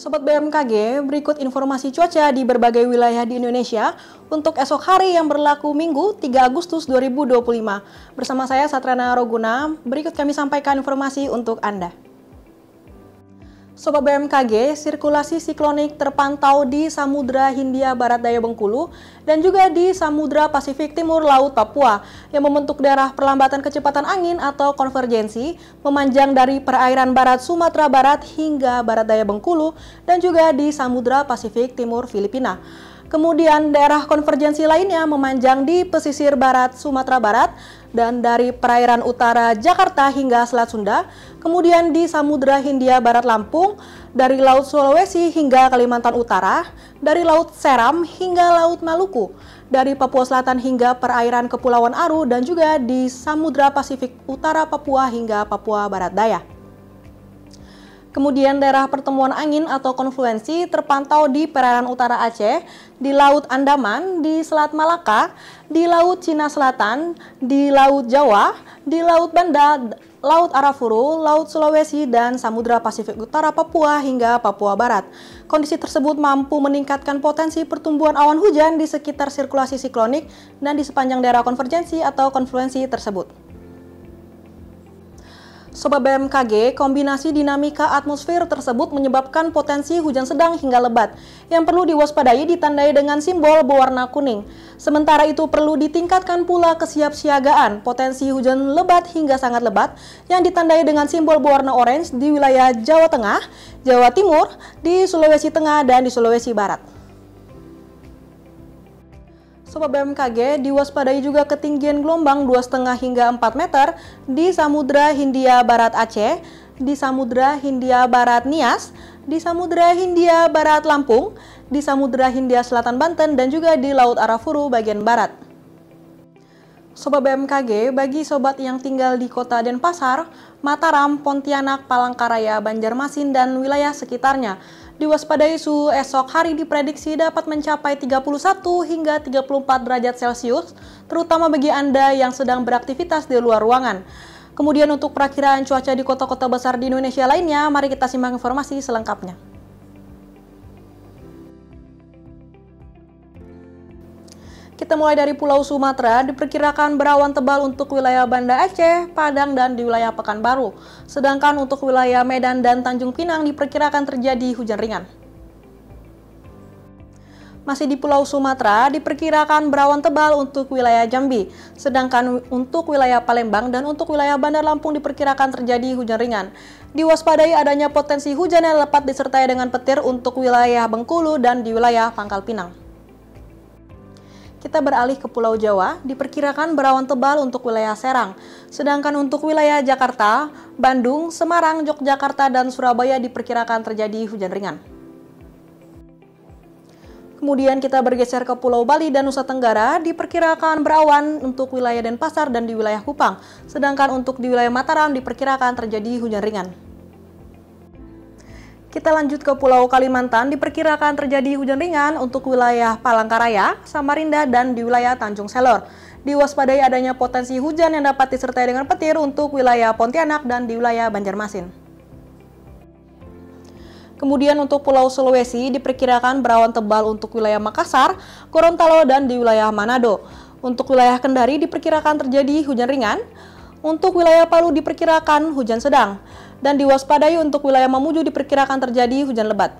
Sobat BMKG, berikut informasi cuaca di berbagai wilayah di Indonesia untuk esok hari yang berlaku Minggu 3 Agustus 2025. Bersama saya Satrana Roguna, berikut kami sampaikan informasi untuk Anda. Sobat BMKG, sirkulasi siklonik terpantau di Samudra Hindia Barat Daya Bengkulu dan juga di Samudra Pasifik Timur Laut Papua yang membentuk daerah perlambatan kecepatan angin atau konvergensi memanjang dari perairan barat Sumatera Barat hingga Barat Daya Bengkulu dan juga di Samudra Pasifik Timur Filipina. Kemudian daerah konvergensi lainnya memanjang di pesisir barat Sumatera Barat dan dari perairan utara Jakarta hingga Selat Sunda, kemudian di Samudra Hindia Barat Lampung, dari Laut Sulawesi hingga Kalimantan Utara, dari Laut Seram hingga Laut Maluku, dari Papua Selatan hingga perairan Kepulauan Aru dan juga di Samudra Pasifik Utara Papua hingga Papua Barat Daya. Kemudian daerah pertemuan angin atau konfluensi terpantau di perairan utara Aceh, di Laut Andaman, di Selat Malaka, di Laut Cina Selatan, di Laut Jawa, di Laut Banda, Laut Arafuru, Laut Sulawesi, dan Samudra Pasifik Utara Papua hingga Papua Barat. Kondisi tersebut mampu meningkatkan potensi pertumbuhan awan hujan di sekitar sirkulasi siklonik dan di sepanjang daerah konvergensi atau konfluensi tersebut. Sobat BMKG, kombinasi dinamika atmosfer tersebut menyebabkan potensi hujan sedang hingga lebat yang perlu diwaspadai ditandai dengan simbol berwarna kuning. Sementara itu perlu ditingkatkan pula kesiapsiagaan potensi hujan lebat hingga sangat lebat yang ditandai dengan simbol berwarna orange di wilayah Jawa Tengah, Jawa Timur, di Sulawesi Tengah, dan di Sulawesi Barat. Sobat BMKG, diwaspadai juga ketinggian gelombang 2,5 hingga 4 meter di Samudra Hindia Barat Aceh, di Samudra Hindia Barat Nias, di Samudra Hindia Barat Lampung, di Samudra Hindia Selatan Banten, dan juga di Laut Arafuru bagian barat. Sobat BMKG, bagi sobat yang tinggal di kota Denpasar, Mataram, Pontianak, Palangkaraya, Banjarmasin, dan wilayah sekitarnya, diwaspadai suhu esok hari diprediksi dapat mencapai 31 hingga 34 derajat Celcius, terutama bagi Anda yang sedang beraktivitas di luar ruangan. Kemudian untuk perakiraan cuaca di kota-kota besar di Indonesia lainnya, mari kita simak informasi selengkapnya. Kita mulai dari Pulau Sumatera, diperkirakan berawan tebal untuk wilayah Banda Aceh, Padang, dan di wilayah Pekanbaru. Sedangkan untuk wilayah Medan dan Tanjung Pinang diperkirakan terjadi hujan ringan. Masih di Pulau Sumatera, diperkirakan berawan tebal untuk wilayah Jambi. Sedangkan untuk wilayah Palembang dan untuk wilayah Bandar Lampung diperkirakan terjadi hujan ringan. Diwaspadai adanya potensi hujan yang lebat disertai dengan petir untuk wilayah Bengkulu dan di wilayah Pangkal Pinang. Kita beralih ke Pulau Jawa, diperkirakan berawan tebal untuk wilayah Serang. Sedangkan untuk wilayah Jakarta, Bandung, Semarang, Yogyakarta, dan Surabaya diperkirakan terjadi hujan ringan. Kemudian kita bergeser ke Pulau Bali dan Nusa Tenggara, diperkirakan berawan untuk wilayah Denpasar dan di wilayah Kupang. Sedangkan untuk di wilayah Mataram diperkirakan terjadi hujan ringan. Kita lanjut ke Pulau Kalimantan, diperkirakan terjadi hujan ringan untuk wilayah Palangkaraya, Samarinda, dan di wilayah Tanjung Selor. Diwaspadai adanya potensi hujan yang dapat disertai dengan petir untuk wilayah Pontianak dan di wilayah Banjarmasin. Kemudian untuk Pulau Sulawesi, diperkirakan berawan tebal untuk wilayah Makassar, Gorontalo, dan di wilayah Manado. Untuk wilayah Kendari diperkirakan terjadi hujan ringan. Untuk wilayah Palu diperkirakan hujan sedang. Dan diwaspadai untuk wilayah Mamuju diperkirakan terjadi hujan lebat.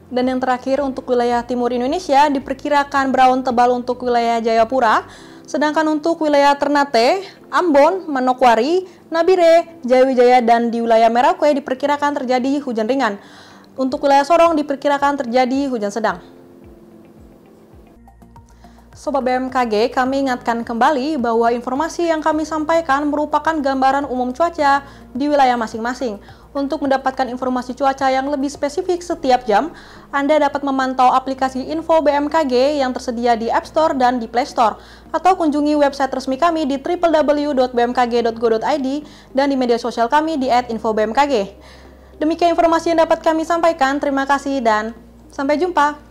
Dan yang terakhir untuk wilayah timur Indonesia diperkirakan berawan tebal untuk wilayah Jayapura, sedangkan untuk wilayah Ternate, Ambon, Manokwari, Nabire, Jayawijaya, dan di wilayah Merauke diperkirakan terjadi hujan ringan. Untuk wilayah Sorong diperkirakan terjadi hujan sedang. Sobat BMKG, kami ingatkan kembali bahwa informasi yang kami sampaikan merupakan gambaran umum cuaca di wilayah masing-masing. Untuk mendapatkan informasi cuaca yang lebih spesifik setiap jam, Anda dapat memantau aplikasi Info BMKG yang tersedia di App Store dan di Play Store, atau kunjungi website resmi kami di www.bmkg.go.id dan di media sosial kami di @infobmkg. Demikian informasi yang dapat kami sampaikan, terima kasih dan sampai jumpa.